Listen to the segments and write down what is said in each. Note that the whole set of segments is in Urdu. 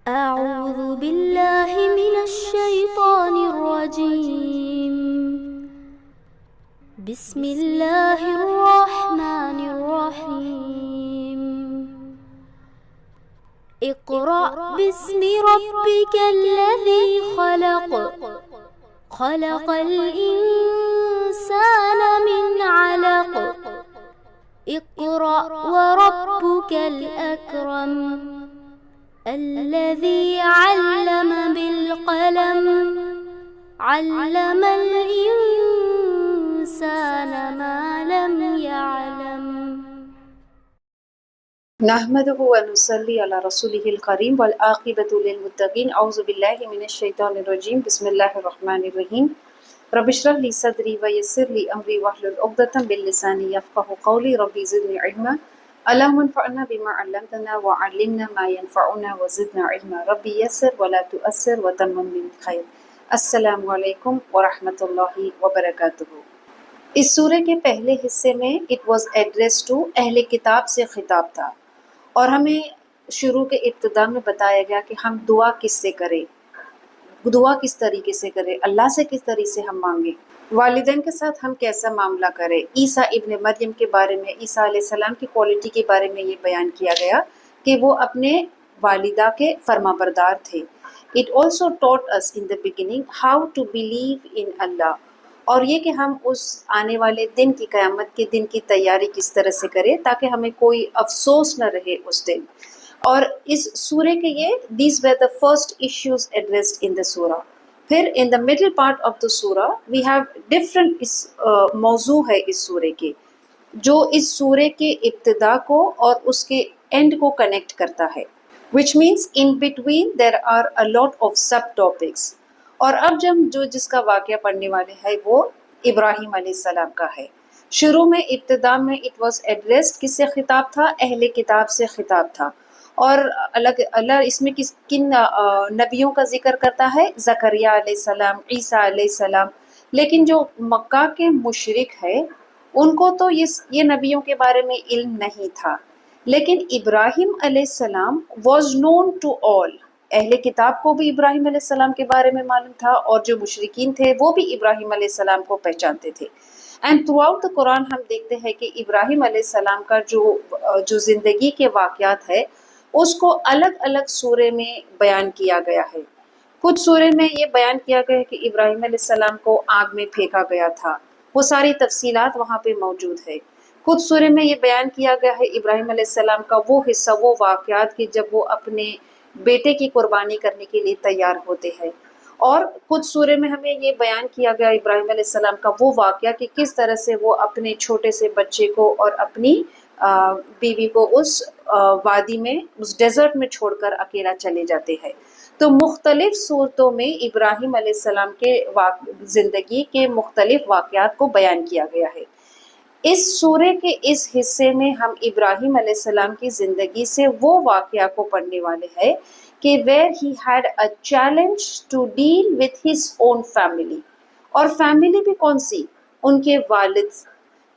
أعوذ بالله من الشيطان الرجيم. بسم الله الرحمن الرحيم. اقرأ باسم ربك الذي خلق. خلق الإنسان من علق. اقرأ وربك الأكرم. الذي علم بالقلم. علم الإنسان ما لم يعلم. نحمده ونصلي على رسوله الكريم والعاقبة للمتقين. اعوذ باللہ من الشیطان الرجیم. بسم اللہ الرحمن الرحیم. رب اشرح لي صدری ویسر لي امری واحلل عقدۃ من لسانی یفقهوا قولی. ربی زدنی علما. اللهم انفعنا بما علمتنا وعلمنا ما ينفعنا وزدنا علما. ربی یسر ولا تؤثر وتمم بالخیر. السلام علیکم ورحمۃ اللہ وبرکاتہ. اس سورہ کے پہلے حصے میں اٹ واز ایڈریس ٹو اہل کتاب سے خطاب تھا، اور ہمیں شروع کے ابتدا میں بتایا گیا کہ ہم دعا کس سے کریں، دعا کس طریقے سے کریں، اللہ سے کس طریقے سے ہم مانگیں، والدین کے ساتھ ہم کیسا معاملہ کریں. عیسیٰ ابن مریم کے بارے میں، عیسیٰ علیہ السلام کی کوالٹی کے بارے میں یہ بیان کیا گیا کہ وہ اپنے والدہ کے فرما بردار تھے. It also taught us in the beginning how to believe in Allah, اور یہ کہ ہم اس آنے والے دن کی، قیامت کے دن کی تیاری کس طرح سے کریں تاکہ ہمیں کوئی افسوس نہ رہے اس دن. اور اس سورہ کے یہ these were the first issues addressed in the surah. پھر in the middle part of the surah we have different موضوع ہے اس سورہ کے، جو اس سورہ کے ابتدا کو اور اس کے اینڈ کو کنیکٹ کرتا ہے، which means in between there are a lot of sub topics. اور اب جس کا واقعہ پڑھنے والے ہیں وہ ابراہیم علیہ السلام کا ہے. شروع میں ابتدا میں اٹ واز ایڈریسڈ، کس سے خطاب تھا؟ اہل کتاب سے خطاب تھا. اور اللہ اس میں کن نبیوں کا ذکر کرتا ہے؟ زکریا علیہ السلام، عیسیٰ علیہ السلام. لیکن جو مکہ کے مشرک ہے ان کو تو یہ نبیوں کے بارے میں علم نہیں تھا، لیکن ابراہیم علیہ السلام واز نون ٹو آل. اہل کتاب کو بھی ابراہیم علیہ السلام کے بارے میں معلوم تھا، اور جو مشرکین تھے وہ بھی ابراہیم علیہ السلام کو پہچانتے تھے. اینڈ تھرو آؤٹ دا قرآن ہم دیکھتے ہیں کہ ابراہیم علیہ السلام کا جو زندگی کے واقعات ہے اس کو الگ الگ سورے میں بیان کیا گیا ہے. کچھ سورے میں یہ بیان کیا گیا ہے کہ ابراہیم علیہ السلام کو آگ میں پھینکا گیا تھا، وہ ساری تفصیلات وہاں پہ موجود ہے. کچھ سورے میں یہ بیان کیا گیا ہے ابراہیم علیہ السلام کا وہ حصہ، وہ واقعات کہ جب وہ اپنے بیٹے کی قربانی کرنے کے لیے تیار ہوتے ہیں. اور کچھ سورے میں ہمیں یہ بیان کیا گیا ابراہیم علیہ السلام کا وہ واقعہ کہ کس طرح سے وہ اپنے چھوٹے سے بچے کو اور اپنی بیوی کو اس وادی میں، اس ڈیزرٹ میں چھوڑ کر اکیلا چلے جاتے ہیں. تو مختلف صورتوں میں ابراہیم علیہ السلام کے زندگی کے مختلف واقعات کو بیان کیا گیا ہے. اس سورے کے اس حصے میں ہم ابراہیم علیہ السلام کی زندگی سے وہ واقعہ کو پڑھنے والے ہیں کہ where he had a challenge to deal with his own family. اور فیملی بھی کون سی؟ ان کے والد.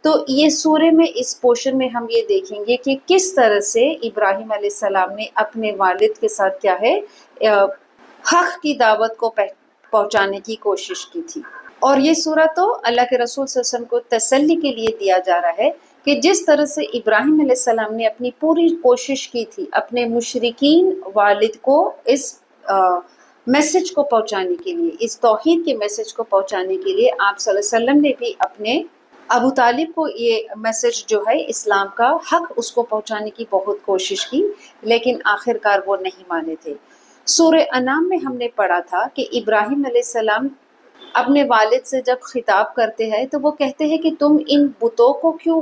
تو یہ سورے میں اس پورشن میں ہم یہ دیکھیں گے کہ کس طرح سے ابراہیم علیہ السلام نے اپنے والد کے ساتھ کیا ہے حق کی دعوت کو پہنچانے کی کوشش کی تھی. اور یہ سورہ تو اللہ کے رسول صلی اللہ علیہ وسلم کو تسلی کے لیے دیا جا رہا ہے کہ جس طرح سے ابراہیم علیہ السلام نے اپنی پوری کوشش کی تھی اپنے مشرکین والد کو اس میسج کو پہنچانے کے لیے، اس توحید کے میسج کو پہنچانے کے لیے، آپ صلی اللہ علیہ وسلم نے بھی اپنے ابو طالب کو یہ میسج جو ہے اسلام کا حق اس کو پہنچانے کی بہت کوشش کی، لیکن آخر کار وہ نہیں مانے تھے. سورہ انعام میں ہم نے پڑھا تھا کہ ابراہیم علیہ السلام اپنے والد سے جب خطاب کرتے ہیں تو وہ کہتے ہیں کہ تم ان بتوں کو کیوں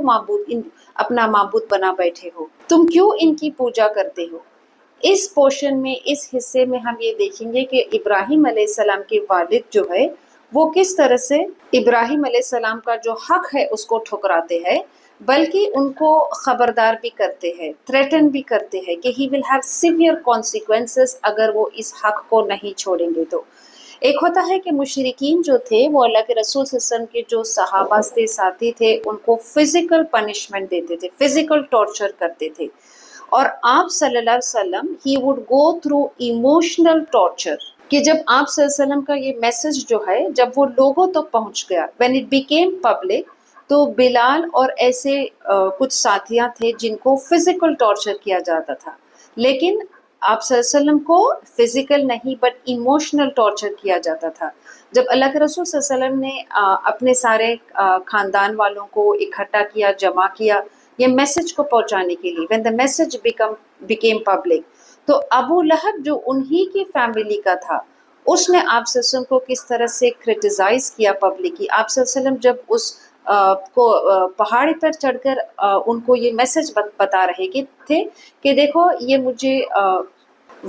اپنا معبود بنا بیٹھے ہو، تم کیوں ان کی پوجا کرتے ہو. اس پورشن میں، اس حصے میں ہم یہ دیکھیں گے کہ ابراہیم علیہ السلام کے والد جو ہے وہ کس طرح سے ابراہیم علیہ السلام کا جو حق ہے اس کو ٹھکراتے ہیں، بلکہ ان کو خبردار بھی کرتے ہیں، تھریٹن بھی کرتے ہیں کہ he will have severe consequences اگر وہ اس حق کو نہیں چھوڑیں گے. تو ایک ہوتا ہے کہ مشرکین جو تھے وہ اللہ کے رسول صلی اللہ علیہ وسلم کے جو صحابہ تھے، ساتھی تھے، ان کو فزیکل پنشمنٹ دیتے تھے، فزیکل ٹارچر کرتے تھے. اور آپ صلی اللہ علیہ وسلم he would go through emotional torture, کہ جب آپ صلی اللہ علیہ وسلم کا یہ میسج جو ہے جب وہ لوگوں تک پہنچ گیا، when it became public، تو بلال اور ایسے کچھ ساتھیاں تھے جن کو فزیکل ٹارچر کیا جاتا تھا، لیکن آپ صلی اللہ علیہ وسلم کو فزیکل نہیں بٹ ایموشنل ٹارچر کیا جاتا تھا۔ جب اللہ کے رسول صلی اللہ علیہ وسلم نے اپنے سارے خاندان والوں کو اکٹھا کیا، جمع کیا یہ میسج کو پہنچانے کے لیے، when the message became public، تو ابو لہب جو انہی کی فیملی کا تھا اس نے آپ صلی اللہ علیہ وسلم کو کس طرح سے کرٹیسائز کیا پبلکلی۔ آپ صلی اللہ علیہ وسلم جب اس کو پہاڑی پر چڑھ کر ان کو یہ میسج بتا رہے تھے کہ دیکھو یہ مجھے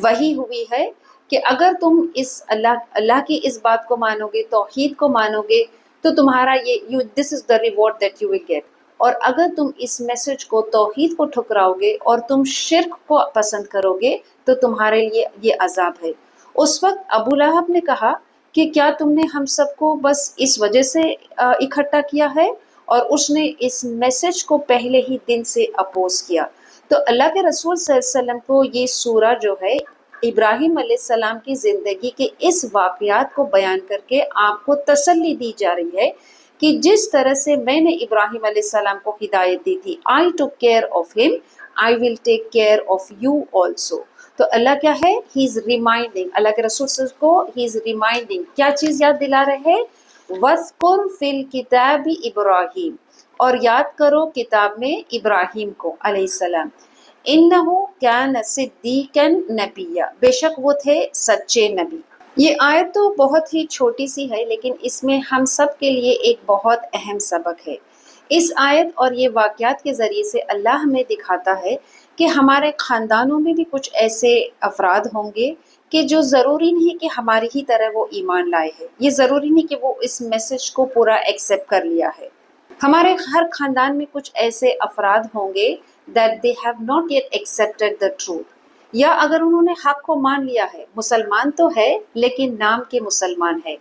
وحی ہوئی ہے کہ اگر تم اس اللہ کی اس بات کو مانو گے، توحید کو مانو گے، تو تمہارا یہ this is the reward that you will get, اور اگر تم اس میسج کو توحید کو ٹھکراؤ گے اور تم شرک کو پسند کرو گے تو تمہارے لیے یہ عذاب ہے۔ اس وقت ابو لہب نے کہا کہ کیا تم نے ہم سب کو بس اس وجہ سے اکٹھا کیا ہے، اور اس نے اس میسج کو پہلے ہی دن سے اپوز کیا۔ تو اللہ کے رسول صلی اللہ علیہ وسلم کو یہ سورہ جو ہے ابراہیم علیہ السلام کی زندگی کے اس واقعات کو بیان کر کے آپ کو تسلی دی جا رہی ہے کہ جس طرح سے میں نے ابراہیم علیہ السلام کو ہدایت دی تھی، I took care of him, I will take care of you also۔ تو اللہ کیا ہے، ہی از ریمائنڈنگ، اللہ کے رسول صلی اللہ علیہ وسلم کو ہی از ریمائنڈنگ، کیا چیز یاد دلا رہے ہیں؟ وَاذْكُرْ فِي الْكِتَابِ ابراہیم، اور یاد کرو کتاب میں ابراہیم کو علیہ السلام، اِنَّهُ كَانَ صِدِّيقًا نَبِيًّا، بے شک وہ تھے سچے نبی۔ یہ آیت تو بہت ہی چھوٹی سی ہے لیکن اس میں ہم سب کے لیے ایک بہت اہم سبق ہے۔ اس آیت اور یہ واقعات کے ذریعے سے اللہ ہمیں دکھاتا ہے کہ ہمارے خاندانوں میں بھی کچھ ایسے افراد ہوں گے کہ جو ضروری نہیں کہ ہماری ہی طرح وہ ایمان لائے ہیں، یہ ضروری نہیں کہ وہ اس میسج کو پورا ایکسیپٹ کر لیا ہے۔ ہمارے ہر خاندان میں کچھ ایسے افراد ہوں گے that they have not yet accepted the truth، یا اگر انہوں نے حق کو مان لیا ہے، مسلمان تو ہے لیکن نام کے مسلمان ہے،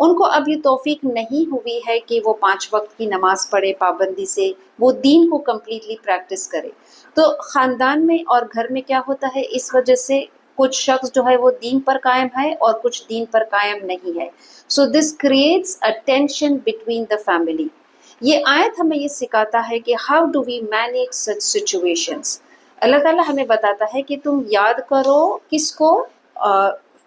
ان کو اب یہ توفیق نہیں ہوئی ہے کہ وہ 5 وقت کی نماز پڑھے پابندی سے، وہ دین کو کمپلیٹلی پریکٹس کرے۔ تو خاندان میں اور گھر میں کیا ہوتا ہے، اس وجہ سے کچھ شخص جو ہے وہ دین پر قائم ہے اور کچھ دین پر قائم نہیں ہے۔ So this creates a tension between the family. یہ آیت ہمیں یہ سکھاتا ہے کہ how do we manage such situations. اللہ تعالیٰ ہمیں بتاتا ہے کہ تم یاد کرو کس کو،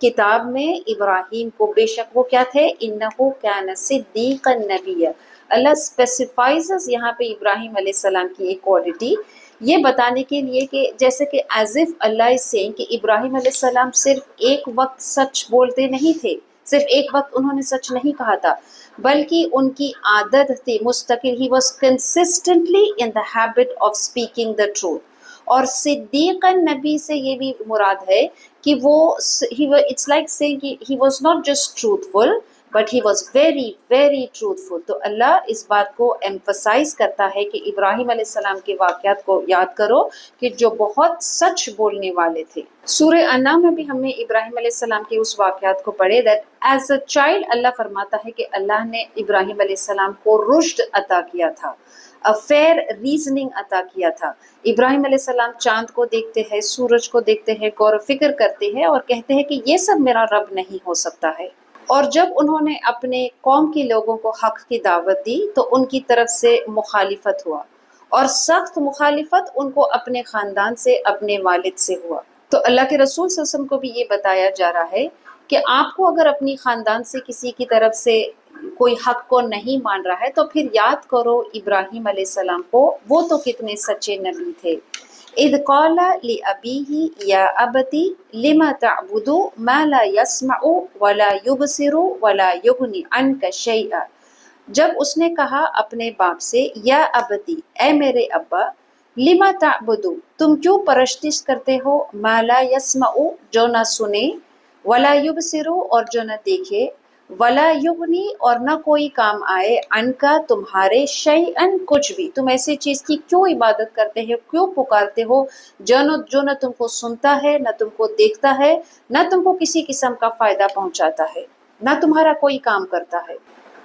کتاب میں ابراہیم کو، بے شک وہ کیا تھے، انہو کان صدیقا نبی۔ اللہ اسپیسیفائز یہاں پہ ابراہیم علیہ السلام کی ایک کوالٹی، یہ بتانے کے لیے کہ جیسے کہ as if Allah is saying کہ ابراہیم علیہ السلام صرف ایک وقت سچ بولتے نہیں تھے، صرف ایک وقت انہوں نے سچ نہیں کہا تھا، بلکہ ان کی عادت تھی مستقل، he was consistently in the habit of speaking the truth. اور صدیق نبی سے یہ بھی مراد ہے کہ وہ it's like saying he was not just truthful but he was very very truthful. تو اللہ اس بات کو ایمفسائز کرتا ہے کہ ابراہیم علیہ السلام کے واقعات کو یاد کرو کہ جو بہت سچ بولنے والے تھے۔ سورہ انعام میں بھی ہم نے ابراہیم علیہ السلام کے اس واقعات کو پڑھے، دیٹ ایز اے چائلڈ اللہ فرماتا ہے کہ اللہ نے ابراہیم علیہ السلام کو رشد عطا کیا تھا، فیئر ریزننگ عطا کیا تھا۔ ابراہیم علیہ السلام چاند کو دیکھتے ہیں، سورج کو دیکھتے ہیں، غور و فکر کرتے ہیں اور کہتے ہیں کہ یہ سب میرا رب نہیں ہو سکتا ہے۔ اور جب انہوں نے اپنے قوم کے لوگوں کو حق کی دعوت دی تو ان کی طرف سے مخالفت ہوا، اور سخت مخالفت ان کو اپنے خاندان سے، اپنے والد سے ہوا۔ تو اللہ کے رسول صلی اللہ علیہ وسلم کو بھی یہ بتایا جا رہا ہے کہ آپ کو اگر اپنی خاندان سے کسی کی طرف سے کوئی حق کو نہیں مان رہا ہے تو پھر یاد کرو ابراہیم علیہ السلام کو، وہ تو کتنے سچے نبی تھے۔ اذ قال لأبيه یا ابتی لم تعبد ما لا يسمع ولا يبصر ولا يغني عنك شيئا، جب اس نے کہا اپنے باپ سے، یا ابتی اے میرے ابا، لم تعبد تم کیوں پرستش کرتے ہو، ما لا يسمع جو نہ سنے، ولا يبصر اور جو نہ دیکھے، ولا یغنی اور نہ کوئی کام آئے، ان کا تمہارے، شیئن کچھ بھی، تم ایسی چیز کی کیوں عبادت کرتے ہو، کیوں پکارتے ہو جو نہ تم کو سنتا ہے، نہ تم کو دیکھتا ہے، نہ تم کو کسی قسم کا فائدہ پہنچاتا ہے، نہ تمہارا کوئی کام کرتا ہے۔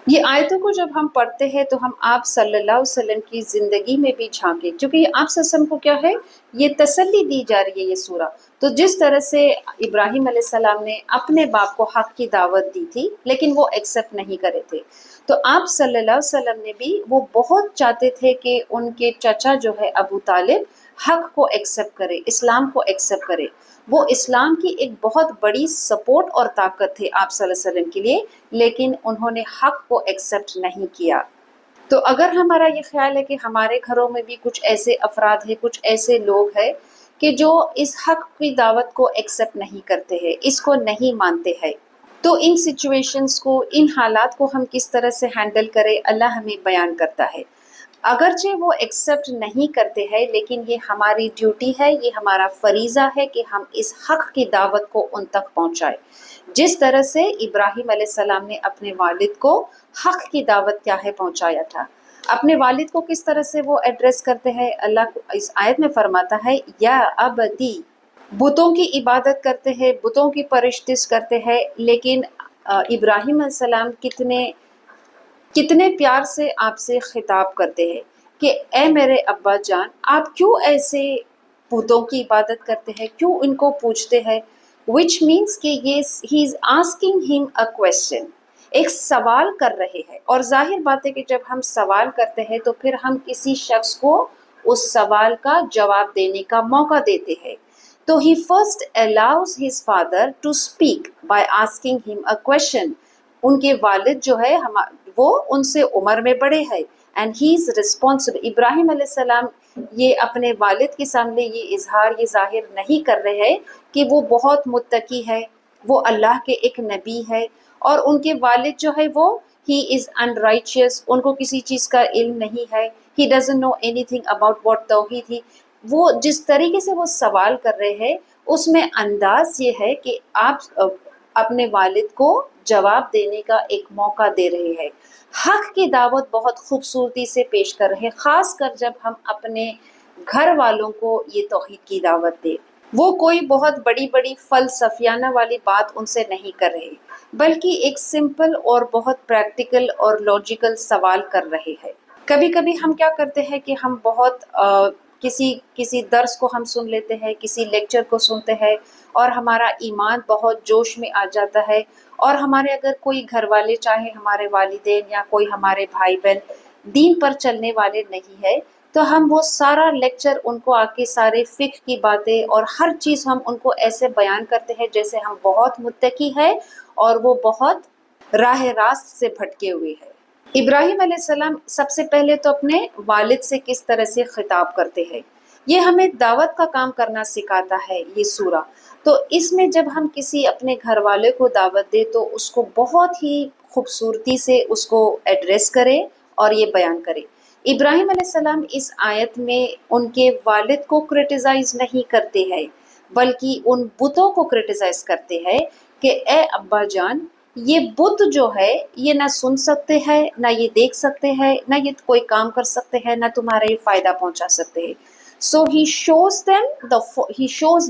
یہ آیتوں کو جب ہم پڑھتے ہیں تو ہم آپ صلی اللہ علیہ وسلم کی زندگی میں بھی جھانکیں، کیونکہ یہ آپ صلی اللہ علیہ وسلم کو کیا ہے، یہ تسلی دی جا رہی ہے یہ سورہ۔ تو جس طرح سے ابراہیم علیہ السلام نے اپنے باپ کو حق کی دعوت دی تھی لیکن وہ ایکسیپٹ نہیں کرے تھے، تو آپ صلی اللہ علیہ وسلم نے بھی وہ بہت چاہتے تھے کہ ان کے چچا جو ہے ابو طالب حق کو ایکسیپٹ کرے، اسلام کو ایکسیپٹ کرے۔ وہ اسلام کی ایک بہت بڑی سپورٹ اور طاقت تھے آپ صلی اللہ علیہ وسلم کے لیے، لیکن انہوں نے حق کو ایکسیپٹ نہیں کیا۔ تو اگر ہمارا یہ خیال ہے کہ ہمارے گھروں میں بھی کچھ ایسے افراد ہیں، کچھ ایسے لوگ ہیں کہ جو اس حق کی دعوت کو ایکسیپٹ نہیں کرتے ہیں، اس کو نہیں مانتے ہیں، تو ان سچویشنز کو، ان حالات کو ہم کس طرح سے ہینڈل کریں، اللہ ہمیں بیان کرتا ہے۔ اگرچہ وہ ایکسیپٹ نہیں کرتے ہیں لیکن یہ ہماری ڈیوٹی ہے، یہ ہمارا فریضہ ہے کہ ہم اس حق کی دعوت کو ان تک پہنچائیں، جس طرح سے ابراہیم علیہ السلام نے اپنے والد کو حق کی دعوت کیا ہے پہنچایا تھا۔ اپنے والد کو کس طرح سے وہ ایڈریس کرتے ہیں، اللہ اس آیت میں فرماتا ہے یا ابتی، بتوں کی عبادت کرتے ہیں، بتوں کی پرستش کرتے ہیں، لیکن ابراہیم علیہ السلام کتنے پیار سے آپ سے خطاب کرتے ہیں کہ اے میرے ابا جان، آپ کیوں ایسے بتوں کی عبادت کرتے ہیں، کیوں ان کو پوچھتے ہیں، which means کہ یہ he is asking him a question، ایک سوال کر رہے ہیں۔ اور ظاہر بات ہے کہ جب ہم سوال کرتے ہیں تو پھر ہم کسی شخص کو اس سوال کا جواب دینے کا موقع دیتے ہیں۔ تو he first allows his father to speak by asking him a question۔ ان کے والد جو ہے وہ ان سے عمر میں بڑے ہیں and he is responsible۔ ابراہیم علیہ السلام یہ اپنے والد کے سامنے یہ اظہار، یہ ظاہر نہیں کر رہے ہیں کہ وہ بہت متقی ہے، وہ اللہ کے ایک نبی ہے، اور ان کے والد جو ہے وہ he is unrighteous، ان کو کسی چیز کا علم نہیں ہے، he doesn't know anything about what توحید ہی۔ وہ جس طریقے سے وہ سوال کر رہے ہیں اس میں انداز یہ ہے کہ آپ اپنے والد کو جواب دینے کا ایک موقع دے رہے ہیں، حق کی دعوت بہت خوبصورتی سے پیش کر رہے ہیں، خاص کر جب ہم اپنے گھر والوں کو یہ توحید کی دعوت دیں۔ وہ کوئی بہت بڑی بڑی فلسفیانہ والی بات ان سے نہیں کر رہے، بلکہ ایک سمپل اور بہت پریکٹیکل اور لاجیکل سوال کر رہے ہیں۔ کبھی کبھی ہم کیا کرتے ہیں کہ ہم بہت کسی درس کو ہم سن لیتے ہیں، کسی لیکچر کو سنتے ہیں اور ہمارا ایمان بہت جوش میں آ جاتا ہے، اور ہمارے اگر کوئی گھر والے، چاہے ہمارے والدین یا کوئی ہمارے بھائی بہن دین پر چلنے والے نہیں ہے، تو ہم وہ سارا لیکچر ان کو آ کے سارے فقہ کی باتیں اور ہر چیز ہم ان کو ایسے بیان کرتے ہیں جیسے ہم بہت متقی ہے اور وہ بہت راہ راست سے بھٹکے ہوئے ہیں۔ ابراہیم علیہ السلام سب سے پہلے تو اپنے والد سے کس طرح سے خطاب کرتے ہیں، یہ ہمیں دعوت کا کام کرنا سکھاتا ہے یہ سورہ۔ تو اس میں جب ہم کسی اپنے گھر والے کو دعوت دیں تو اس کو بہت ہی خوبصورتی سے اس کو ایڈریس کرے اور یہ بیان کرے۔ ابراہیم علیہ السلام اس آیت میں ان کے والد کو کرٹیسائز نہیں کرتے ہیں، بلکہ ان بتوں کو کرٹیسائز کرتے ہیں کہ اے ابا جان، یہ بت جو ہے یہ نہ سن سکتے ہیں، نہ یہ دیکھ سکتے ہیں، نہ یہ کوئی کام کر سکتے ہیں، نہ تمہارا یہ فائدہ پہنچا سکتے ہیں۔ So he shows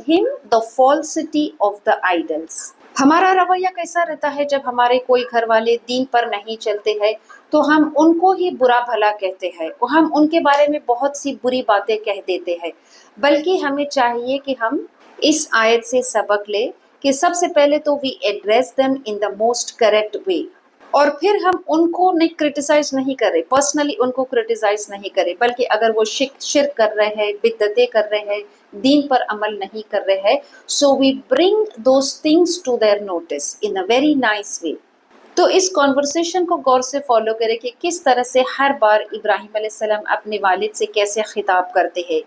him the falsity of the idols۔ ہمارا رویہ کیسا رہتا ہے جب ہمارے کوئی گھر والے دین پر نہیں چلتے ہیں تو ہم ان کو ہی برا بھلا کہتے ہیں، ہم ان کے بارے میں بہت سی بری باتیں کہہ دیتے ہیں، بلکہ ہمیں چاہیے کہ ہم اس آیت سے سبق لیں کہ سب سے پہلے تو we address them in the most correct way، اور پھر ہم ان کو کرٹیسائز نہیں کر رہے، پرسنلی ان کو کرٹیسائز نہیں کرے، بلکہ اگر وہ شرک کر رہے ہیں، بدعتیں کر رہے ہیں، دین پر عمل نہیں کر رہے ہیں، so we bring those things to their notice in a very nice way۔ تو اس کانورسیشن کو غور سے فالو کرے کہ کس طرح سے ہر بار ابراہیم علیہ السلام اپنے والد سے کیسے خطاب کرتے ہیں۔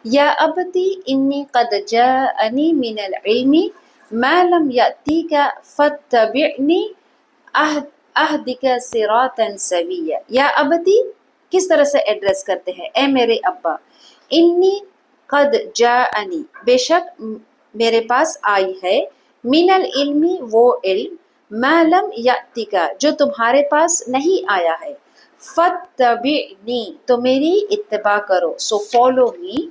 یا ابتی انی قد جاءنی من العلم ما لم یأتیک فاتبعنی اہدک صراطا سویا۔ یا ابتی کس طرح سے ایڈریس کرتے ہیں، اے میرے ابا، انی قد جاءنی بے شک میرے پاس آئی ہے، من العلم وہ علم، ما لم یأتک جو تمہارے پاس نہیں آیا ہے، فاتبعنی تو میری اتباع کرو، سو فالو می،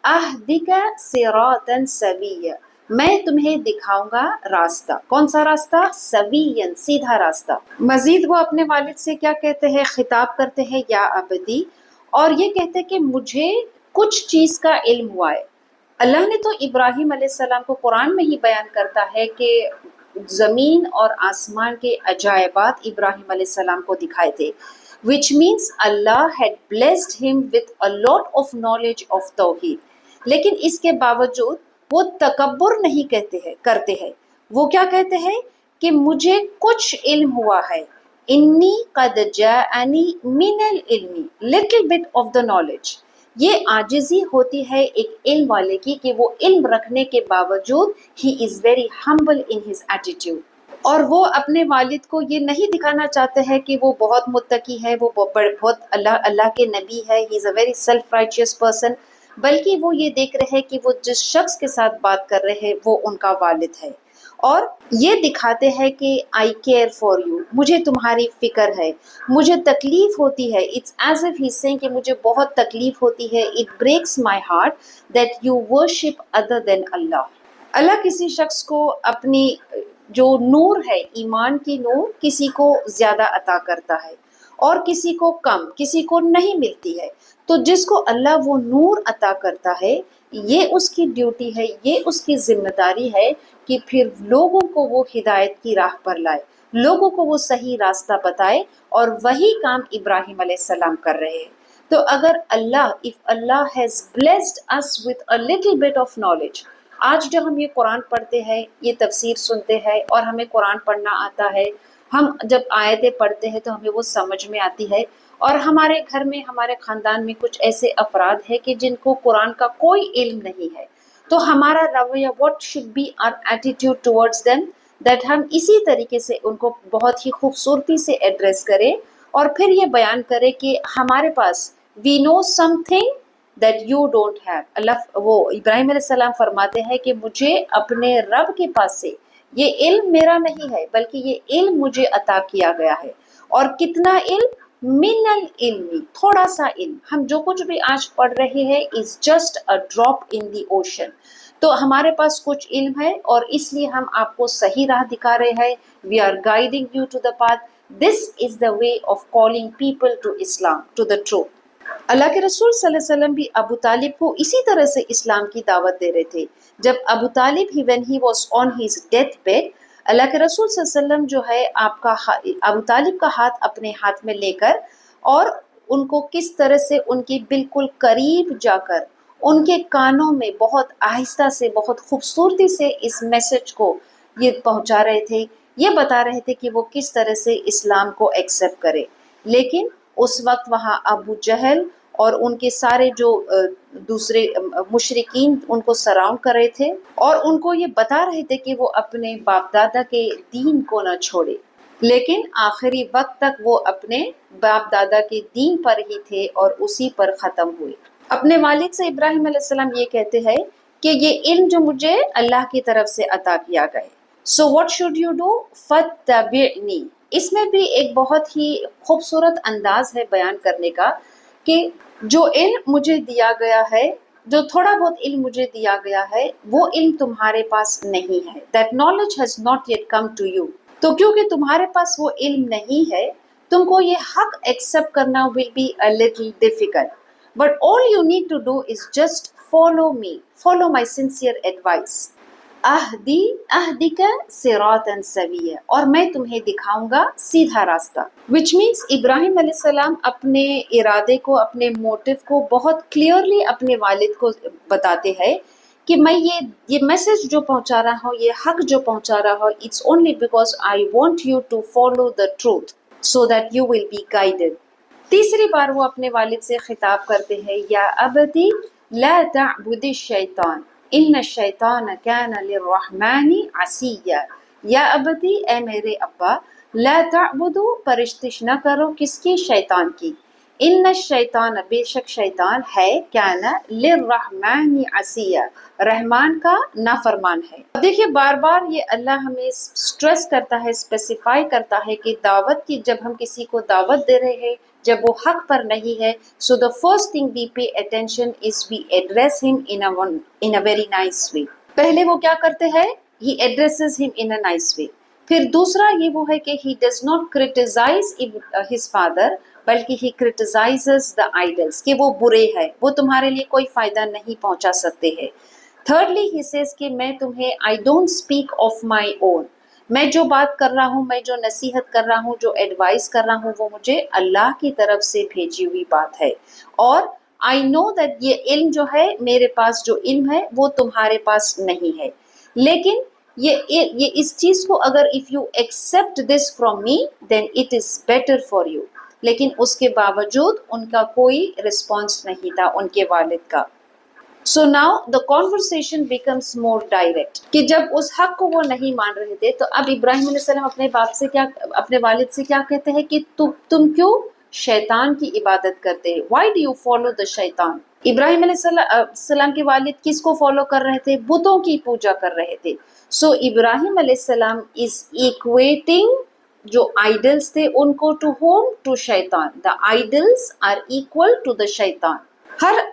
اہدک صراطا سویا میں تمہیں دکھاؤں گا راستہ. کون سا راستہ؟ سویًا، سیدھا راستہ. مزید وہ اپنے والد سے کیا کہتے ہیں؟ خطاب کرتے ہیں یا ابدی، اور یہ کہتے ہیں کہ مجھے کچھ چیز کا علم ہوا ہے. اللہ نے تو ابراہیم علیہ السلام کو قرآن میں ہی بیان کرتا ہے کہ زمین اور آسمان کے عجائبات ابراہیم علیہ السلام کو دکھائے تھے، which means Allah had blessed him with a lot of knowledge of توحید. لیکن اس کے باوجود وہ تکبر نہیں کرتے ہیں. وہ کیا کہتے ہیں کہ مجھے کچھ علم ہوا ہے. انی قد جاءنی من العلم little bit of the knowledge. یہ عاجزی ہوتی ہے ایک علم والے کی کہ وہ علم رکھنے کے باوجود he is very humble in his attitude. اور وہ اپنے والد کو یہ نہیں دکھانا چاہتے ہیں کہ وہ بہت متقی ہے، وہ بہت اللہ کے نبی ہے، he is a very self-righteous person، بلکہ وہ یہ دیکھ رہے ہیں کہ وہ جس شخص کے ساتھ بات کر رہے ہیں وہ ان کا والد ہے، اور یہ دکھاتے ہیں کہ I care for you، مجھے تمہاری فکر ہے، مجھے تکلیف ہوتی ہے. It's as if he's saying کہ مجھے بہت تکلیف ہوتی ہے. It breaks my heart that you worship other than Allah. اللہ کسی شخص کو اپنی جو نور ہے، ایمان کی نور، کسی کو زیادہ عطا کرتا ہے اور کسی کو کم، کسی کو نہیں ملتی ہے. تو جس کو اللہ وہ نور عطا کرتا ہے، یہ اس کی ڈیوٹی ہے، یہ اس کی ذمہ داری ہے کہ پھر لوگوں کو وہ ہدایت کی راہ پر لائے، لوگوں کو وہ صحیح راستہ بتائے، اور وہی کام ابراہیم علیہ السلام کر رہے ہیں. تو اگر if Allah has blessed us with a little bit of knowledge، آج جب ہم یہ قرآن پڑھتے ہیں، یہ تفسیر سنتے ہیں اور ہمیں قرآن پڑھنا آتا ہے، ہم جب آیتیں پڑھتے ہیں تو ہمیں وہ سمجھ میں آتی ہے، اور ہمارے گھر میں، ہمارے خاندان میں کچھ ایسے افراد ہیں کہ جن کو قرآن کا کوئی علم نہیں ہے، تو ہمارا رویہ what should be our attitude towards them، that ہم اسی طریقے سے ان کو بہت ہی خوبصورتی سے ایڈریس کریں، اور پھر یہ بیان کریں کہ ہمارے پاس we know something that you don't have. اللہ وہ ابراہیم علیہ السلام فرماتے ہیں کہ مجھے اپنے رب کے پاس سے یہ علم میرا نہیں ہے، بلکہ یہ علم مجھے عطا کیا گیا ہے. اور کتنا علم؟ من العلم، تھوڑا سا علم. ہم جو کچھ بھی آج پڑھ رہے ہیں is just a drop in the ocean. تو ہمارے پاس کچھ علم ہے، اور اس لیے ہم آپ کو صحیح راہ دکھا رہے ہیں. We are guiding you to the path. This is the way of calling people to Islam, to the truth. اللہ کے رسول صلی اللہ علیہ وسلم بھی ابو طالب کو اسی طرح سے اسلام کی دعوت دے رہے تھے. جب ابو طالب when he was on his death bed، اللہ کے رسول صلی اللہ علیہ وسلم جو ہے ابو طالب کا ہاتھ اپنے ہاتھ میں لے کر، اور ان کو کس طرح سے ان کی بالکل قریب جا کر ان کے کانوں میں بہت آہستہ سے، بہت خوبصورتی سے اس میسج کو یہ پہنچا رہے تھے، یہ بتا رہے تھے کہ وہ کس طرح سے اسلام کو ایکسیپٹ کرے. لیکن اس وقت وہاں ابو جہل اور ان کے سارے جو دوسرے مشرکین ان کو سراؤنڈ کر رہے تھے، اور ان کو یہ بتا رہے تھے کہ وہ اپنے باپ دادا کے دین کو نہ چھوڑے. لیکن آخری وقت تک وہ اپنے باپ دادا کے دین پر ہی تھے اور اسی پر ختم ہوئے. اپنے والد سے ابراہیم علیہ السلام یہ کہتے ہیں کہ یہ علم جو مجھے اللہ کی طرف سے عطا کیا گیا ہے. So what should you do؟ فَاتَّبِعْنِي. اس میں بھی ایک بہت ہی خوبصورت انداز ہے بیان کرنے کا کہ جو علم مجھے دیا گیا ہے، جو تھوڑا بہت علم مجھے دیا گیا ہے، وہ علم تمہارے پاس نہیں ہے. That knowledge has not yet come to you. تو کیونکہ تمہارے پاس وہ علم نہیں ہے، تم کو یہ حق ایکسیپٹ کرنا will be a little difficult. But all you need to do is just follow me. Follow my sincere advice. اہدک صراطا سویا، اور میں تمہیں دکھاؤں گا سیدھا راستہ. which means ابراہیم علیہ السلام اپنے ارادے کو، اپنے موٹو کو بہت کلیئرلی اپنے والد کو بتاتے ہیں کہ میں یہ میسج جو پہنچا رہا ہوں، یہ حق جو پہنچا رہا ہوں، it's only because I want you to follow the truth so that you will be guided. تیسری بار وہ اپنے والد سے خطاب کرتے ہیں، یا ابتی لا تعبد الشیطان ان الشیطان کان للرحمن عصیا. یا ابتی، اے میرے ابا، لا تعبدو، پرستش نہ کرو، کس کی؟ شیطان کی. ان الشیطان، بے شک شیطان ہے، کان للرحمن عصیا، رحمان کا نافرمان ہے. دیکھیے بار بار یہ اللہ ہمیں سٹریس کرتا ہے، اسپیسیفائی کرتا ہے کہ دعوت کی، جب ہم کسی کو دعوت دے رہے ہیں جب وہ حق پر نہیں ہے، so the first thing we pay attention is we address him in a very nice way. پہلے وہ کیا کرتے ہیں؟ he addresses him in a nice way. پھر دوسرا یہ وہ ہے کہ he does not criticize his father بلکہ he criticizes the idols کہ وہ برے ہیں، وہ تمہارے لیے کوئی فائدہ نہیں پہنچا سکتے ہیں. thirdly he says کہ میں تمہیں I don't speak of my own، میں جو بات کر رہا ہوں، میں جو نصیحت کر رہا ہوں، جو ایڈوائس کر رہا ہوں، وہ مجھے اللہ کی طرف سے بھیجی ہوئی بات ہے. اور I know that یہ علم جو ہے، میرے پاس جو علم ہے وہ تمہارے پاس نہیں ہے، لیکن یہ اس چیز کو اگر if you accept this from me then it is better for you. لیکن اس کے باوجود ان کا کوئی رسپانس نہیں تھا ان کے والد کا. So now the conversation becomes more direct کہ جب اس حق کو وہ نہیں مان رہے تھے تو اب ابراہیم علیہ السلام اپنے والد سے کیا کہتے ہیں کہ تم کیوں شیطان کی عبادت کرتے ہیں. Why do you follow the شیطان؟ ابراہیم علیہ السلام کے والد کس کو فالو کر رہے تھے؟ بتوں کی پوجا کر رہے تھے. سو ابراہیم علیہ السلام از ایکویٹنگ جو آئیڈلس تھے ان کو to whom? To Shaitan. The idols are equal to the Shaitan.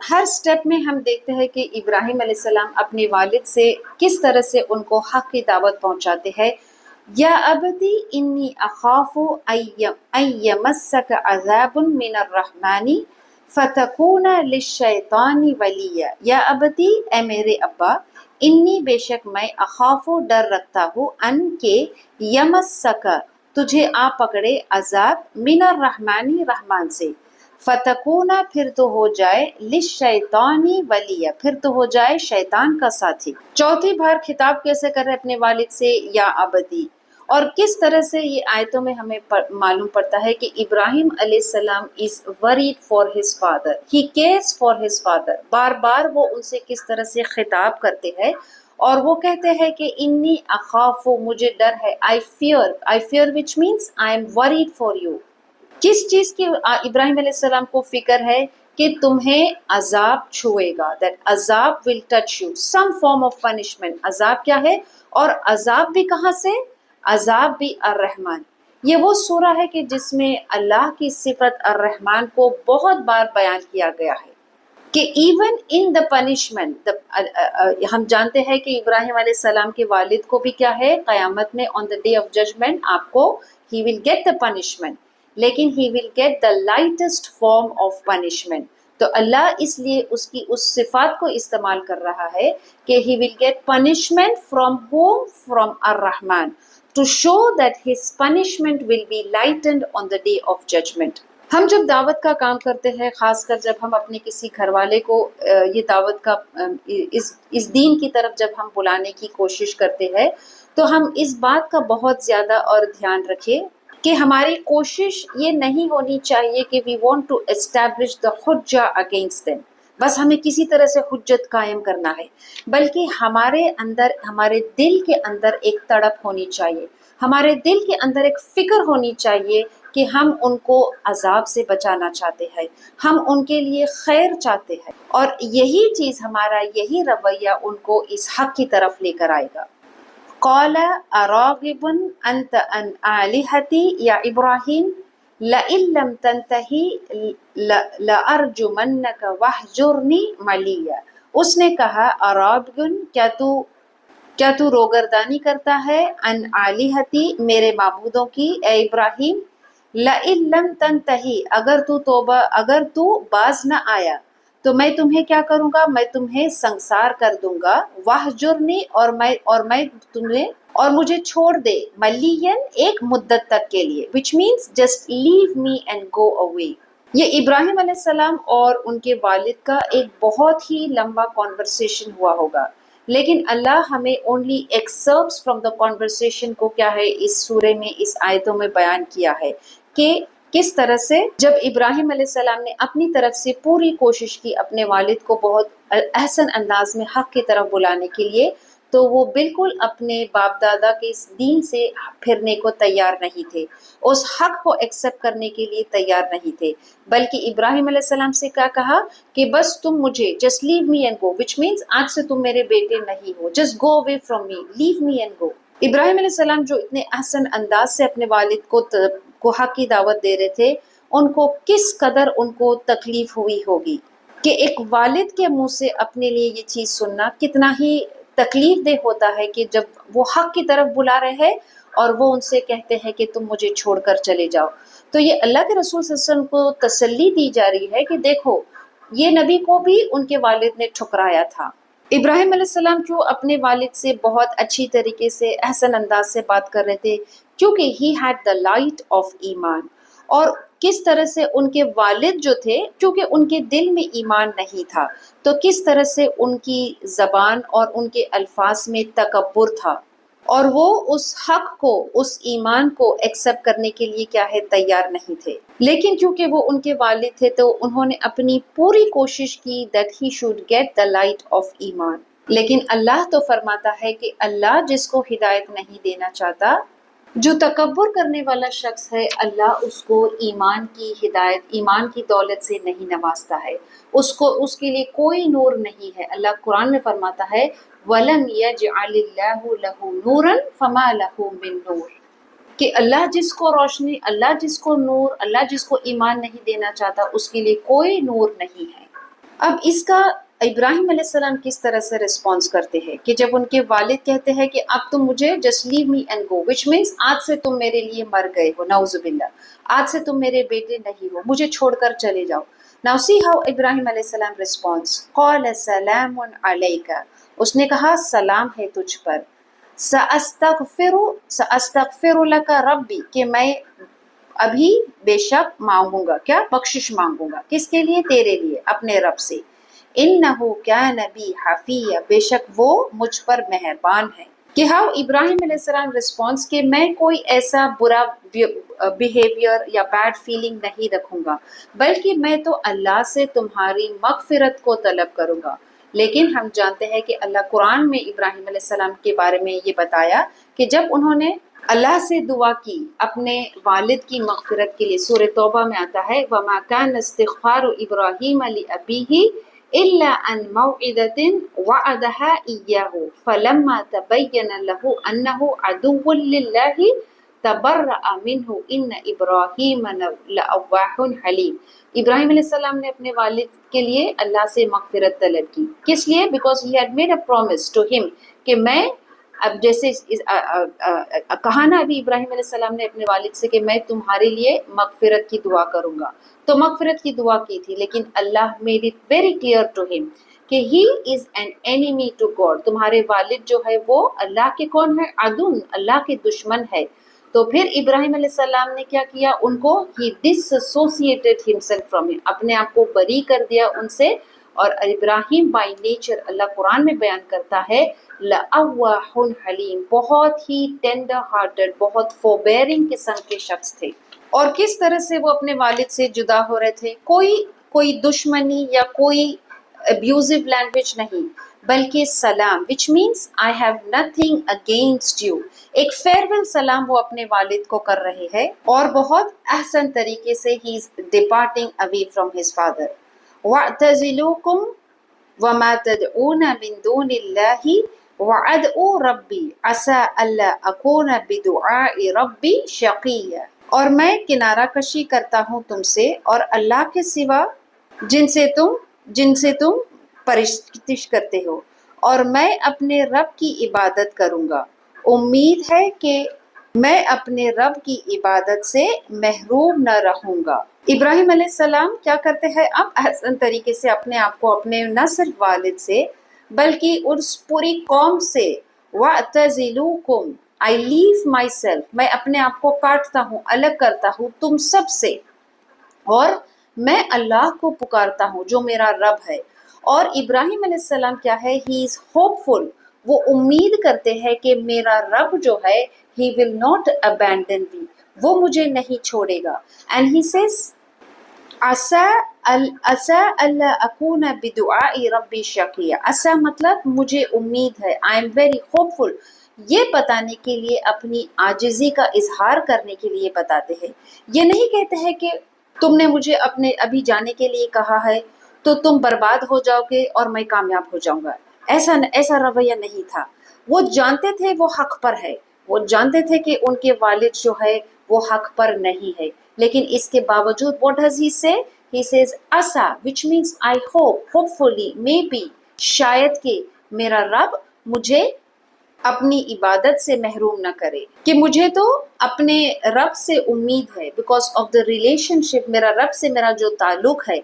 ہر سٹیپ میں ہم دیکھتے ہیں کہ ابراہیم علیہ السلام اپنے والد سے کس طرح سے ان کو حق کی دعوت پہنچاتے ہیں. یا ابتی انی اخاف ان یمسک عذاب من الرحمن فتکون للشیطان ولیا. یا ابتی، اے میرے ابا، انی بے شک میں اخاف ڈر رکھتا ہوں، ان کے یمسک تجھے آ پکڑے، عذاب، من الرحمن رحمان سے، فتکونا پھر تو ہو جائے، للشیطانی ولیا پھر تو ہو جائے شیطان کا ساتھی. چوتھی بار خطاب کیسے کر رہے اپنے والد سے؟ یا ابتی. اور کس طرح سے یہ آیتوں میں ہمیں معلوم پڑتا ہے کہ ابراہیم علیہ السلام is worried for his father, he cares for his father. بار بار وہ ان سے کس طرح سے خطاب کرتے ہیں اور وہ کہتے ہیں کہ انی اخاف، مجھے ڈر ہے، I fear which means I am worried for you. کس چیز کی ابراہیم علیہ السلام کو فکر ہے؟ کہ تمہیں عذاب چھوئے گا. that عذاب will touch you, some form of punishment. عذاب کیا ہے؟ اور عذاب بھی کہاں سے؟ عذاب بھی الرحمن. یہ وہ سورہ ہے کہ جس میں اللہ کی صفت الرحمن کو بہت بار بیان کیا گیا ہے کہ ایون ان دا پنشمنٹ. ہم جانتے ہیں کہ ابراہیم علیہ السلام کے والد کو بھی کیا ہے؟ قیامت میں on the day of judgement آپ کو he will get the punishment, لیکن he will get the lightest form of punishment. تو اللہ اس لیے اس کی اس صفات کو استعمال کر رہا ہے کہ he will get punishment from whom? From الرحمن، to show that his punishment will be lightened on the day of judgment. ہم جب دعوت کا کام کرتے ہیں، خاص کر جب ہم اپنے کسی گھر والے کو یہ دعوت کا اس دین کی طرف جب ہم بلانے کی کوشش کرتے ہیں تو ہم اس بات کا بہت زیادہ اور دھیان رکھیں کہ ہماری کوشش یہ نہیں ہونی چاہیے کہ we want to establish the Hijja against them، بس ہمیں کسی طرح سے حجت قائم کرنا ہے، بلکہ ہمارے اندر، ہمارے دل کے اندر ایک تڑپ ہونی چاہیے، ہمارے دل کے اندر ایک فکر ہونی چاہیے کہ ہم ان کو عذاب سے بچانا چاہتے ہیں، ہم ان کے لیے خیر چاہتے ہیں، اور یہی چیز ہمارا، یہی رویہ ان کو اس حق کی طرف لے کر آئے گا. قال اراغب انت عن آلہتی یا ابراہیم لئن لم تنتہی لارجمنک واہجرنی ملیہ. اس نے کہا اراغبن، کیا تو روگردانی کرتا ہے، ان آلہتی میرے معبودوں کی، اے ابراہیم، لئن لم تنتہی اگر تو باز نہ آیا تو میں تمہیں کیا کروں گا؟ میں تمہیں سنسار کر دوں گا. واہجرنی، اور مجھے چھوڑ دے، ملین ایک مدت تک کے لیے، which means just leave me and go away. یہ ابراہیم علیہ السلام اور ان کے والد کا ایک بہت ہی لمبا کانورسیشن ہوا ہوگا، لیکن اللہ ہمیں اونلی ایکسرپٹس فرام دا کانورسیشن کو کیا ہے اس سورے میں، اس آیتوں میں بیان کیا ہے کہ کس طرح سے جب ابراہیم علیہ السلام نے اپنی طرف سے پوری کوشش کی اپنے والد کو بہت احسن انداز میں حق کی طرف بلانے کے لیے، تو وہ بالکل اپنے باپ دادا کے اس دین سے پھرنے کو تیار نہیں تھے، اس حق کو ایکسیپٹ کرنے کے لیے تیار نہیں تھے، بلکہ ابراہیم علیہ السلام سے کیا کہا کہ بس تم مجھے just leave me and go, which means آج سے تم میرے بیٹے نہیں ہو، just go away from me, leave me and go. Ibrahim علیہ السلام جو اتنے احسن انداز سے اپنے والد کو حق کی دعوت دے رہے تھے، ان کو کس قدر ان کو تکلیف ہوئی ہوگی کہ ایک والد کے منہ سے اپنے لیے یہ چیز سننا کتنا ہی تکلیف دہ ہوتا ہے کہ جب وہ حق کی طرف بلا رہے ہیں اور وہ ان سے کہتے ہیں کہ تم مجھے چھوڑ کر چلے جاؤ. تو یہ اللہ کے رسول صلی اللہ علیہ وسلم کو تسلی دی جا رہی ہے کہ دیکھو یہ نبی کو بھی ان کے والد نے ٹھکرایا تھا. ابراہیم علیہ السلام کیوں اپنے والد سے بہت اچھی طریقے سے احسن انداز سے بات کر رہے تھے؟ کیونکہ he had the light of ایمان. اور کس طرح سے ان کے والد جو تھے کیونکہ ان کے دل میں ایمان نہیں تھا تو کس طرح سے ان کی زبان اور ان کے الفاظ میں تکبر تھا اور وہ اس حق کو اس ایمان کو ایکسیپٹ کرنے کے لیے کیا ہے تیار نہیں تھے. لیکن کیونکہ وہ ان کے والد تھے تو انہوں نے اپنی پوری کوشش کی that he should get the light of ایمان. لیکن اللہ تو فرماتا ہے کہ اللہ جس کو ہدایت نہیں دینا چاہتا، جو تکبر کرنے والا شخص ہے، اللہ اس کو ایمان کی ہدایت، ایمان کی دولت سے نہیں نوازتا ہے. اس کے لیے کوئی نور نہیں ہے. اللہ قرآن میں فرماتا ہے وَلَمْ يَجْعَلِ اللَّهُ لَهُ نُورًا فَمَا لَهُ مِن نُور، کہ اللہ جس کو روشنی، اللہ جس کو نور، اللہ جس کو ایمان نہیں دینا چاہتا اس کے لیے کوئی نور نہیں ہے. اب اس کا ابراہیم علیہ السلام کس طرح سے رسپانس کرتے ہیں کہ جب ان کے والد کہتے ہیں کہ اب تم مجھے just leave me and go, which means آج سے تم میرے لیے مر گئے ہو، نعوذ باللہ، آج سے تم میرے بیٹے نہیں ہو، مجھے چھوڑ کر چلے جاؤ. Now see how ابراہیم علیہ السلام responds. قال سلام علیک، اس نے کہا سلام ہے تجھ پر. سأستغفر لک ربی، کہ میں ابھی بے شک مانگوں گا، کیا بخشش مانگوں گا، کس کے لیے؟ تیرے لیے، اپنے رب سے. انہ کان بی حفیہ، بے شک وہ مجھ پر مہربان ہے. کہ ہاؤ ابراہیم علیہ السلام رسپانس کہ میں کوئی ایسا برا بیہیویئر یا بیڈ فیلنگ نہیں رکھوں گا، بلکہ میں تو اللہ سے تمہاری مغفرت کو طلب کروں گا. لیکن ہم جانتے ہیں کہ اللہ قرآن میں ابراہیم علیہ السلام کے بارے میں یہ بتایا کہ جب انہوں نے اللہ سے دعا کی اپنے والد کی مغفرت کے لیے، سورہ توبہ میں آتا ہے وَمَا كَانَ اسْتِغْفَارُ إِبْرَاهِيمَ لِأَبِيهِ إِلَّا عَنْ مَوْعِدَةٍ وَعَدَهَا إِيَّاهُ فَلَمَّا تَبَيَّنَ لَهُ أَنَّهُ عَدُوٌّ لِلَّهِ تَبَرَّأَ مِنْهُ إِنَّ إِبْرَاهِيمَ لَأَوَّاحٌ حَلِيمٌ. ابراہیم علیہ السلام نے اپنے والد کے لیے اللہ سے مغفرت طلب کی. کس لیے؟ Because he had made a promise to ہم کہ میں اب جیسے کہا نا ابھی ابراہیم علیہ السلام نے اپنے والد سے کہ میں تمہارے لیے مغفرت کی دعا کروں گا، تو مغفرت کی دعا کی تھی. لیکن Allah made it very clear to ہم کہ he is an enemy to God. تمہارے والد جو ہے وہ اللہ کے کون ہے؟ عدون، اللہ کے دشمن ہے. تو پھر ابراہیم علیہ السلام نے کیا کیا؟ ان کو ہی ڈسوسیٹڈ ہمسیلف فرام ہم، اپنے آپ کو بری کر دیا ان سے. اور ابراہیم بائی نیچر اللہ قرآن میں بیان کرتا ہے لَأَوَّاحٌ حلیم، بہت ہی ٹینڈر ہارٹڈ، بہت فوربیئرنگ قسم کے شخص تھے. اور کس طرح سے وہ اپنے والد سے جدا ہو رہے تھے؟ کوئی دشمنی یا کوئی ابیوزو لینگویج نہیں، بلکہ سلام which means I have nothing against you. ایک فیئرویل سلام وہ اپنے والد کو کر رہے ہیں اور بہت احسن طریقے سے he is departing away from his father. وَاعْتَزِلُوكُمْ وَمَا تَدْعُونَ مِن دُونِ اللَّهِ وَأَدْعُو رَبِّي عَسَىٰ أَلَّا أَكُونَ بِدُعَاءِ رَبِّي شَقِيًّا. اور میں کنارہ کشی کرتا ہوں تم سے اور اللہ کے سوا جن سے تم پرستش کرتے ہو، اور میں اپنے رب کی عبادت کروں گا. امید ہے کہ میں اپنے رب کی عبادت سے محروم نہ رہوں گا. ابراہیم علیہ السلام کیا کرتے ہیں اب؟ احسن طریقے سے اپنے آپ کو اپنے نہ صرف والد سے بلکہ اس پوری قوم سے وَأَعْتَزِلُوكُمْ I leave myself، میں اپنے آپ کو کاٹتا ہوں، الگ کرتا ہوں تم سب سے، اور میں اللہ کو پکارتا ہوں جو میرا رب ہے. اور ابراہیم علیہ السلام کیا ہے؟ ہی از ہوپ فل، وہ امید کرتے ہیں کہ میرا رب جو ہے ہی ول ناٹ ابینڈن می، وہ مجھے نہیں چھوڑے گا. اینڈ ہی سیز عسیٰ اللہ اکون بدعاء ربی شقیہ. عسیٰ مطلب مجھے امید ہے، آئی ایم ویری ہوپ فل. یہ بتانے کے لیے، اپنی عاجزی کا اظہار کرنے کے لیے بتاتے ہیں. یہ نہیں کہتے ہیں کہ تم نے مجھے اپنے ابھی جانے کے لیے کہا ہے تو تم برباد ہو جاؤ گے اور میں کامیاب ہو جاؤں گا. ایسا رویہ نہیں تھا. وہ جانتے تھے وہ حق پر ہے، وہ جانتے تھے کہ ان کے والد جو ہے وہ حق پر نہیں ہے، لیکن اس کے باوجود what does he say? He says asa which means I hope, hopefully, maybe، شاید کہ میرا رب مجھے اپنی عبادت سے محروم نہ کرے، کہ مجھے تو اپنے رب سے امید ہے، بیکاز آف دا ریلیشن شپ، میرا رب سے میرا جو تعلق ہے.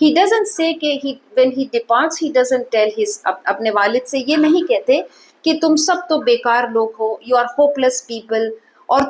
He doesn't say کہ when he departs he doesn't tell his اپنے والد سے یہ نہیں کہتے کہ تم سب تو بیکار لوگ ہو، you are hopeless people، اور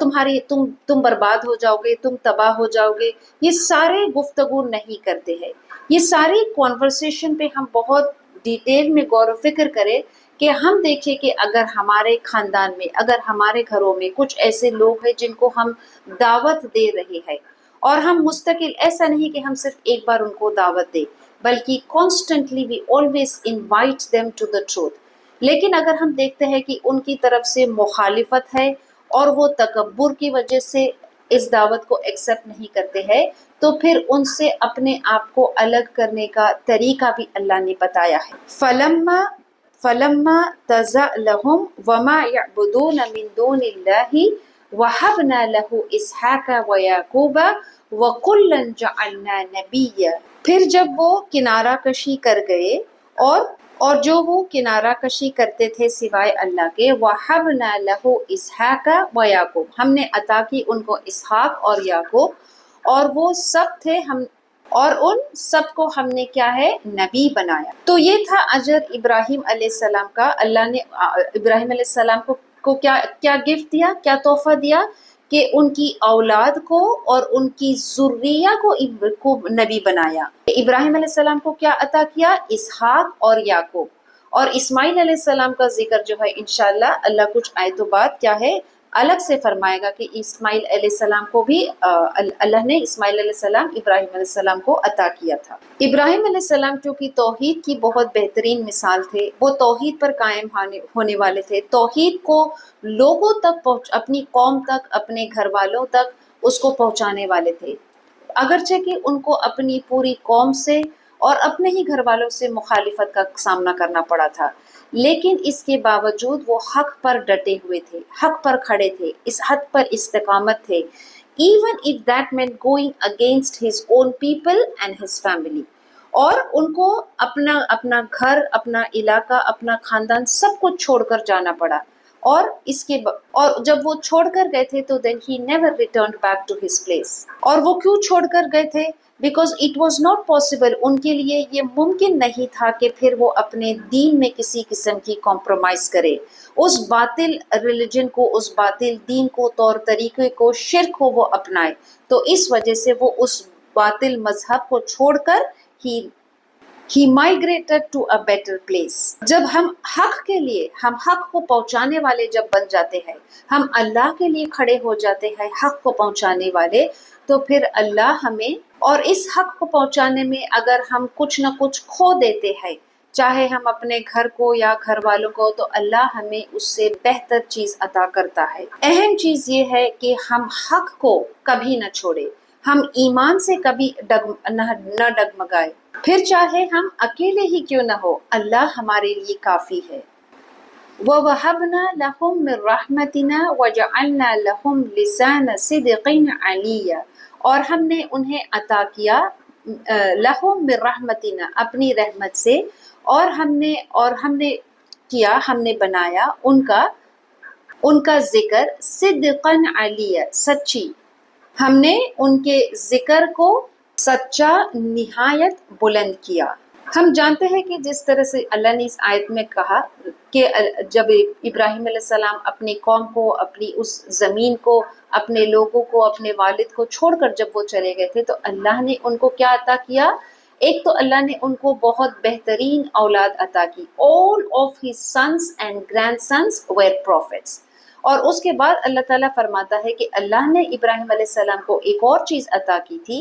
تم برباد ہو جاؤ گے، تم تباہ ہو جاؤ گے. یہ سارے گفتگو نہیں کرتے ہیں. یہ ساری کنورسیشن پہ ہم بہت ڈیٹیل میں غور و فکر کریں کہ ہم دیکھیں کہ اگر ہمارے خاندان میں، اگر ہمارے گھروں میں کچھ ایسے لوگ ہیں جن کو ہم دعوت دے رہے ہیں، اور ہم مستقل، ایسا نہیں کہ ہم صرف ایک بار ان کو دعوت دیں، بلکہ constantly we always invite them to the truth. لیکن اگر ہم دیکھتے ہیں کہ ان کی طرف سے مخالفت ہے اور وہ تکبر کی وجہ سے اس دعوت کو ایکسیپٹ نہیں کرتے ہیں، تو پھر ان سے اپنے آپ کو الگ کرنے کا طریقہ بھی اللہ نے بتایا ہے. فلما تزلهم وما يعبدون من دون الله وهبنا له اسحاق ويعقوب وكلا جعلنا نبيا. پھر جب وہ کنارہ کشی کر گئے اور جو وہ کنارہ کشی کرتے تھے سوائے اللہ کے، وَحَبْنَا لَهُ إِسْحَاقَ وَيَعْقُوب، ہم نے عطا کی ان کو اسحاق اور یعقوب، اور وہ سب تھے اور ان سب کو ہم نے کیا ہے، نبی بنایا. تو یہ تھا اجر ابراہیم علیہ السلام کا. اللہ نے ابراہیم علیہ السلام کو کیا گفٹ دیا، کیا تحفہ دیا، کہ ان کی اولاد کو اور ان کی ذریہ کو نبی بنایا. ابراہیم علیہ السلام کو کیا عطا کیا، اسحاق اور یعقوب. اور اسماعیل علیہ السلام کا ذکر جو ہے انشاءاللہ اللہ کچھ آیتوں بعد کیا ہے الگ سے فرمائے گا، کہ اسماعیل علیہ السلام کو بھی اللہ نے اسماعیل علیہ السلام ابراہیم علیہ السلام کو عطا کیا تھا. ابراہیم علیہ السلام چونکہ توحید کی بہت بہترین مثال تھے، وہ توحید پر قائم ہونے والے تھے، توحید کو لوگوں تک اپنی قوم تک، اپنے گھر والوں تک اس کو پہنچانے والے تھے. اگرچہ کہ ان کو اپنی پوری قوم سے اور اپنے ہی گھر والوں سے مخالفت کا سامنا کرنا پڑا تھا، لیکن اس کے باوجود وہ حق پر ڈٹے ہوئے تھے، حق پر کھڑے تھے، اس حد پر استقامت تھے. even if that meant going against his own people and his family. اور ان کو اپنا گھر، اپنا علاقہ، اپنا خاندان سب کچھ چھوڑ کر جانا پڑا. اور جب وہ چھوڑ کر گئے تھے تو then he never returned back to his place. اور وہ کیوں چھوڑ کر گئے تھے؟ because it was not possible، ان کے لیے یہ ممکن نہیں تھا کہ پھر وہ اپنے دین میں کسی قسم کی کمپرومائز کرے، اس باطل ریلیجن کو، اس باطل دین کو، طور طریقے کو، شرک کو وہ اپنائے. تو اس وجہ سے وہ اس باطل مذہب کو چھوڑ کر he migrated to a better place. جب ہم حق کو پہنچانے والے جب بن جاتے ہیں، ہم اللہ کے لیے کھڑے ہو جاتے ہیں حق کو پہنچانے والے، تو پھر اللہ ہمیں، اور اس حق کو پہنچانے میں اگر ہم کچھ نہ کچھ کھو دیتے ہیں، چاہے ہم اپنے گھر کو یا گھر والوں کو، تو اللہ ہمیں اس سے بہتر چیز عطا کرتا ہے. اہم چیز یہ ہے کہ ہم حق کو کبھی نہ چھوڑے، ہم ایمان سے کبھی نہ ڈگمگائے، پھر چاہے ہم اکیلے ہی کیوں نہ ہو، اللہ ہمارے لیے کافی ہے. وَوَهَبْنَا لَهُم مِّن رَحْمَتِنَا وَجَعَلْنَا لَهُمْ لِسَانَ صِدْقٍ عَلِيًّا، اور ہم نے انہیں عطا کیا لَهُم مِّن رَحْمَتِنَا، اپنی رحمت سے، اور ہم نے بنایا ان کا ذکر صدقاً علیہ، سچی. ہم نے ان کے ذکر کو سچا نہایت بلند کیا. ہم جانتے ہیں کہ جس طرح سے اللہ نے اس آیت میں کہا کہ جب ابراہیم علیہ السلام اپنی قوم کو، اپنی اس زمین کو، اپنے لوگوں کو، اپنے والد کو چھوڑ کر جب وہ چلے گئے تھے، تو اللہ نے ان کو کیا عطا کیا؟ ایک تو اللہ نے ان کو بہت بہترین اولاد عطا کی. all of his sons and grandsons were prophets. اور اس کے بعد اللہ تعالیٰ فرماتا ہے کہ اللہ نے ابراہیم علیہ السلام کو ایک اور چیز عطا کی تھی،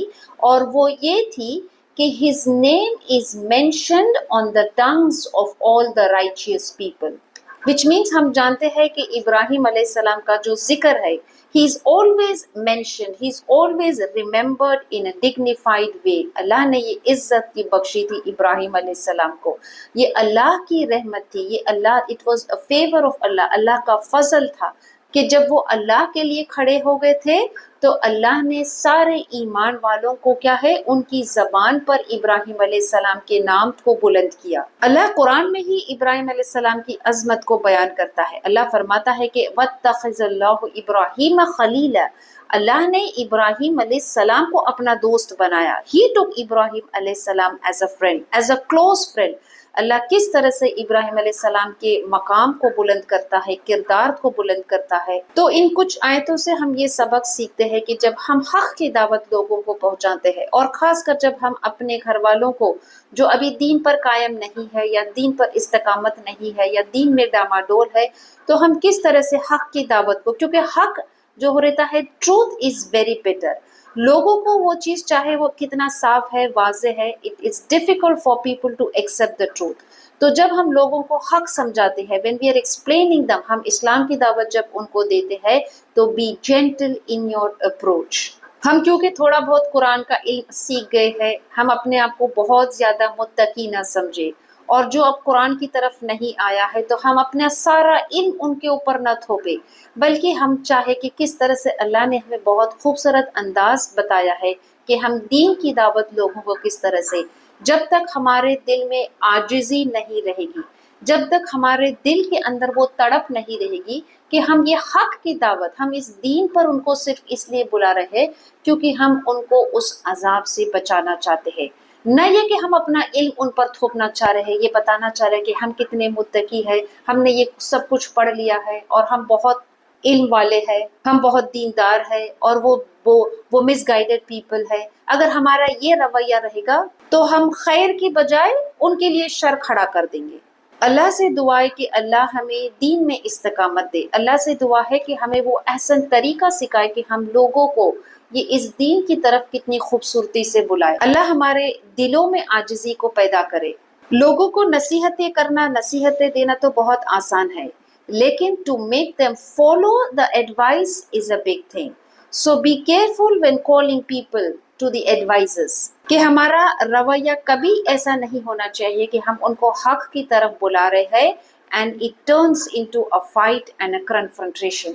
اور وہ یہ تھی کہ his name is mentioned on the tongues of all the righteous people, which means ہم جانتے ہیں کہ ابراہیم علیہ السلام کا جو ذکر ہے he is always mentioned, he is always remembered in a dignified way. اللہ نے یہ عزت کی بخشی تھی ابراہیم علیہ السلام کو، یہ اللہ کی رحمت تھی، یہ اللہ، it was a favor of Allah، اللہ کا فضل تھا کہ جب وہ اللہ کے لیے کھڑے ہو گئے تھے تو اللہ نے سارے ایمان والوں کو کیا ہے ان کی زبان پر ابراہیم علیہ السلام کے نام کو بلند کیا۔ اللہ قرآن میں ہی ابراہیم علیہ السلام کی عظمت کو بیان کرتا ہے۔ اللہ فرماتا ہے کہ وَاتَّخَذَ اللَّهُ إِبْرَاهِيمَ خَلِيلًا، اللہ نے ابراہیم علیہ السلام کو اپنا دوست بنایا۔ He took ابراہیم علیہ السلام as a friend, as a close friend۔ اللہ کس طرح سے ابراہیم علیہ السلام کے مقام کو بلند کرتا ہے، کردار کو بلند کرتا ہے۔ تو ان کچھ آیتوں سے ہم یہ سبق سیکھتے ہیں کہ جب ہم حق کی دعوت لوگوں کو پہنچاتے ہیں، اور خاص کر جب ہم اپنے گھر والوں کو جو ابھی دین پر قائم نہیں ہے یا دین پر استقامت نہیں ہے یا دین میں ڈاماڈول ہے، تو ہم کس طرح سے حق کی دعوت کو، کیونکہ حق جو ہو رہتا ہے ٹروتھ از ویری بیٹر، لوگوں کو وہ چیز چاہے وہ کتنا صاف ہے، واضح ہے، it is difficult for people to accept the truth. تو جب ہم لوگوں کو حق سمجھاتے ہیں، when we are explaining them، ہم اسلام کی دعوت جب ان کو دیتے ہیں تو be gentle in your approach۔ ہم کیونکہ تھوڑا بہت قرآن کا علم سیکھ گئے ہیں، ہم اپنے آپ کو بہت زیادہ متقی نہ سمجھے، اور جو اب قرآن کی طرف نہیں آیا ہے تو ہم اپنا سارا علم ان کے اوپر نہ تھوپے، بلکہ ہم چاہے کہ کس طرح سے اللہ نے ہمیں بہت خوبصورت انداز بتایا ہے کہ ہم دین کی دعوت لوگوں کو کس طرح سے، جب تک ہمارے دل میں عاجزی نہیں رہے گی، جب تک ہمارے دل کے اندر وہ تڑپ نہیں رہے گی کہ ہم یہ حق کی دعوت، ہم اس دین پر ان کو صرف اس لیے بلا رہے کیونکہ ہم ان کو اس عذاب سے بچانا چاہتے ہیں، نہ یہ کہ ہم اپنا علم ان پر تھوپنا چاہ رہے ہیں، یہ بتانا چاہ رہے ہیں کہ ہم کتنے متقی ہیں، ہم نے یہ سب کچھ پڑھ لیا ہے اور ہم بہت علم والے ہیں، ہم بہت دیندار ہیں، اور وہ مس گائیڈڈ پیپل ہے۔ اگر ہمارا یہ رویہ رہے گا تو ہم خیر کی بجائے ان کے لیے شر کھڑا کر دیں گے۔ اللہ سے دعا ہے کہ اللہ ہمیں دین میں استقامت دے، اللہ سے دعا ہے کہ ہمیں وہ احسن طریقہ سکھائے کہ ہم لوگوں کو یہ اس دین کی طرف کتنی خوبصورتی سے بلائے۔ اللہ ہمارے دلوں میں عاجزی کو پیدا کرے۔ لوگوں کو نصیحتیں کرنا، نصیحتیں دینا تو بہت آسان ہے، لیکن to make them follow the advice is a big thing. So be careful when calling people to the advices. کہ ہمارا رویہ کبھی ایسا نہیں ہونا چاہیے کہ ہم ان کو حق کی طرف بلا رہے ہیں and it turns into a fight and a confrontation.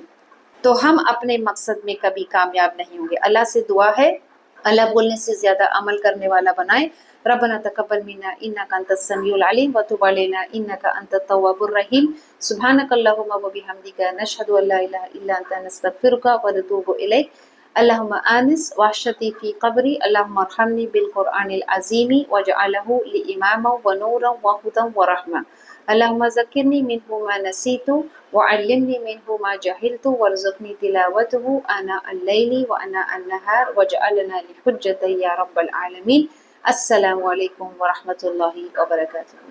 تو ہم اپنے مقصد میں کبھی کامیاب نہیں ہوں گے۔ اللہ سے دعا ہے اللہ بولنے سے زیادہ عمل کرنے والا بنائے۔ ربنا تقبل منا انک انت السمیع العلیم وتب علینا انک انت التواب الرحیم۔ سبحانک اللہم وبحمدک نشہد ان لا الہ الا انت نستغفرک ونتوب الیک۔ اللہم آنس وحشتی فی قبری، اللہم ارحمنی بالقرآن العظیم واجعلہ لی اماما ونورا وہدی ورحمہ۔ اللہم ذکرنی منہ ما نسیت وعلمنی منہ ما جہلت وارزقنی تلاوتہ آناء اللیل وآناء النہار واجعلنا لحجۃ یا رب العالمین۔ السلام علیکم ورحمۃ اللہ وبرکاتہ۔